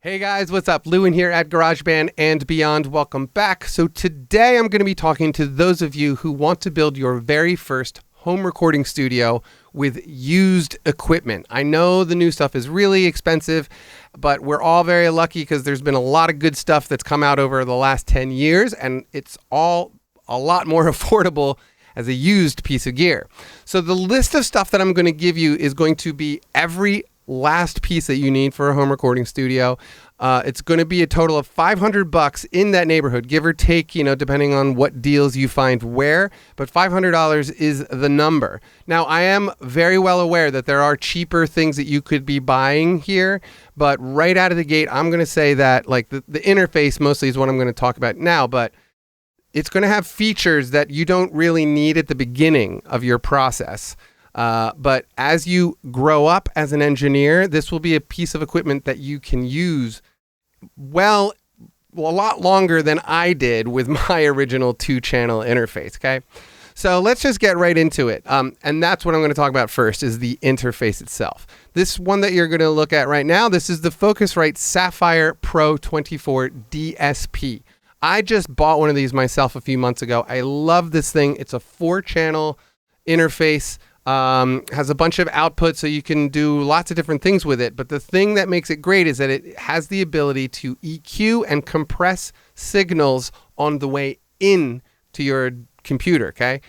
Hey guys, what's up? Lewin here at Garageband and Beyond. Welcome back. So today I'm going to be talking to those of you who want to build your very first home recording studio with used equipment. I know the new stuff is really expensive, but we're all very lucky because there's been a lot of good stuff that's come out over the last 10 years, and it's all a lot more affordable as a used piece of gear. So the list of stuff that I'm going to give you is going to be every last piece that you need for a home recording studio. It's going to be a total of $500 in that neighborhood, give or take, depending on what deals you find where, but $500 is the number. Now, I am very well aware that there are cheaper things that you could be buying here, but right out of the gate, I'm going to say that like the interface mostly is what I'm going to talk about now, but it's going to have features that you don't really need at the beginning of your process. But as you grow up as an engineer, this will be a piece of equipment that you can use a lot longer than I did with my original 2-channel interface, okay? So let's just get right into it. And that's what I'm going to talk about first is the interface itself. This one that you're going to look at right now, this is the Focusrite Sapphire Pro 24 DSP. I just bought one of these myself a few months ago. I love this thing. It's a 4-channel interface. Has a bunch of outputs so you can do lots of different things with it. But the thing that makes it great is that it has the ability to EQ and compress signals on the way in to your computer, okay?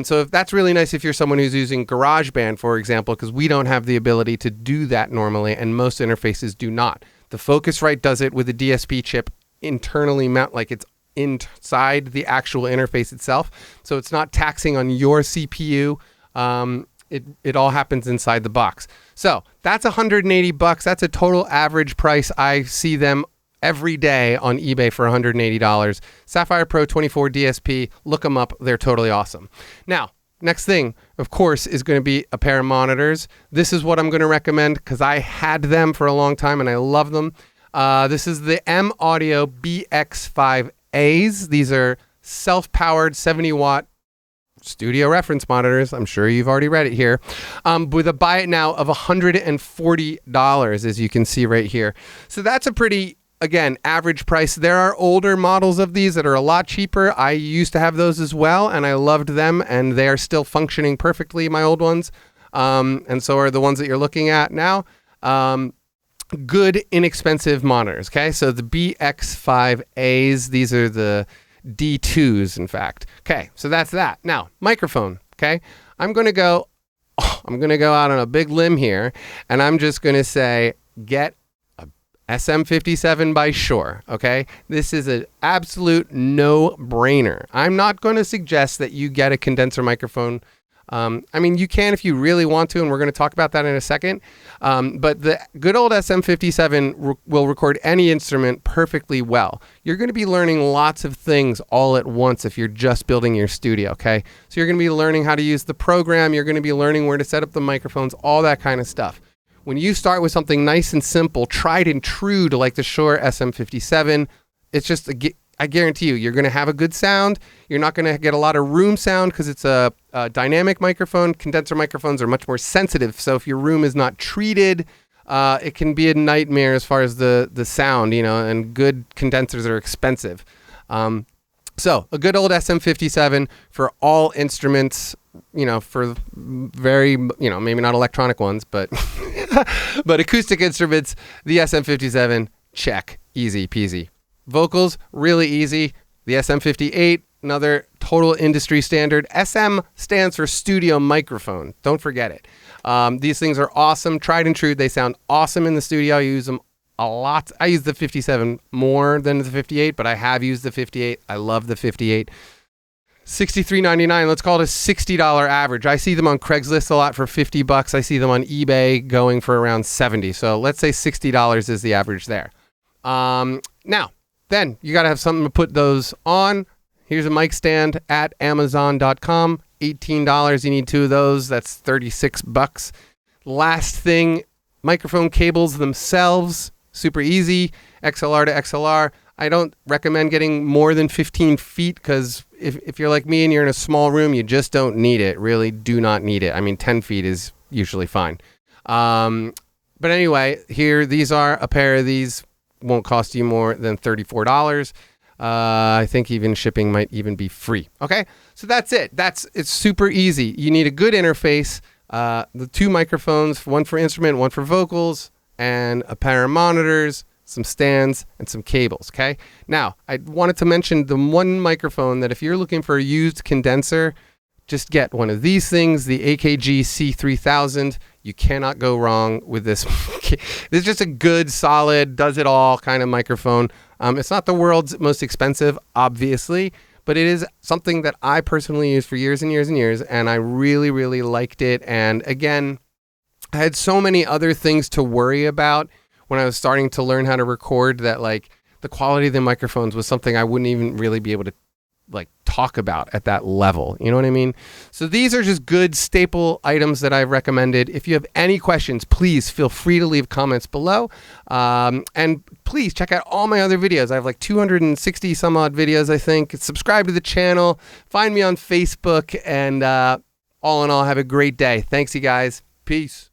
So if that's really nice if you're someone who's using GarageBand, for example, because we don't have the ability to do that normally, and most interfaces do not. The Focusrite does it with a DSP chip internally like it's inside the actual interface itself. So it's not taxing on your CPU. It all happens inside the box. So that's $180. That's a total average price. I see them every day on eBay for $180. Sapphire Pro 24 DSP. Look them up. They're totally awesome. Now, next thing, of course, is going to be a pair of monitors. This is what I'm going to recommend because I had them for a long time and I love them. This is the M Audio BX5As. These are self-powered 70-watt studio reference monitors. I'm sure you've already read it here, with a buy it now of $140, as you can see right here. So that's a pretty, again, average price. There are older models of these that are a lot cheaper. I used to have those as well, and I loved them, and they are still functioning perfectly, my old ones. And so are the ones that you're looking at now. Good, inexpensive monitors, okay? So the BX5As, these are the D2s, in fact. Okay, so that's that. Now, microphone, okay? I'm going to go out on a big limb here, and I'm just going to say, get a SM57 by Shure, okay? This is an absolute no-brainer. I'm not going to suggest that you get a condenser microphone. I mean, you can if you really want to, and we're going to talk about that in a second. But the good old SM57 will record any instrument perfectly well. You're going to be learning lots of things all at once if you're just building your studio, okay? So you're going to be learning how to use the program. You're going to be learning where to set up the microphones, all that kind of stuff. When you start with something nice and simple, tried and true to like the Shure SM57, it's just I guarantee you're going to have a good sound. You're not going to get a lot of room sound because it's a dynamic microphone. Condenser microphones are much more sensitive. So if your room is not treated, it can be a nightmare as far as the sound, and good condensers are expensive. So a good old SM57 for all instruments, for very, maybe not electronic ones, but, but acoustic instruments, the SM57, check, easy peasy. Vocals, really easy. The SM58, another total industry standard. SM stands for studio microphone. Don't forget it. These things are awesome, tried and true. They sound awesome in the studio. I use them a lot. I use the 57 more than the 58, but I have used the 58. I love the 58. $63.99. Let's call it a $60 average. I see them on Craigslist a lot for $50. I see them on eBay going for around $70. So let's say $60 is the average there. Now, then you got to have something to put those on. Here's a mic stand at Amazon.com. $18. You need 2 of those. That's $36. Last thing, microphone cables themselves. Super easy. XLR to XLR. I don't recommend getting more than 15 feet because if you're like me and you're in a small room, you just don't need it. Really do not need it. I mean, 10 feet is usually fine. But anyway, here, these are a pair of these won't cost you more than $34. I think even shipping might even be free. Okay, so that's it. It's super easy. You need a good interface, the 2 microphones, one for instrument, one for vocals, and a pair of monitors, some stands, and some cables. Okay, now I wanted to mention the one microphone that if you're looking for a used condenser, just get one of these things, the AKG C3000. You cannot go wrong with this. This is just a good, solid, does it all kind of microphone. It's not the world's most expensive, obviously, but it is something that I personally used for years and years and years, and I really, really liked it. And again, I had so many other things to worry about when I was starting to learn how to record that, like, the quality of the microphones was something I wouldn't even really be able to like talk about at that level. You know what I mean? So these are just good staple items that I've recommended. If you have any questions, please feel free to leave comments below. And please check out all my other videos. I have like 260 some odd videos, I think. Subscribe to the channel. Find me on Facebook. And all in all, have a great day. Thanks, you guys. Peace.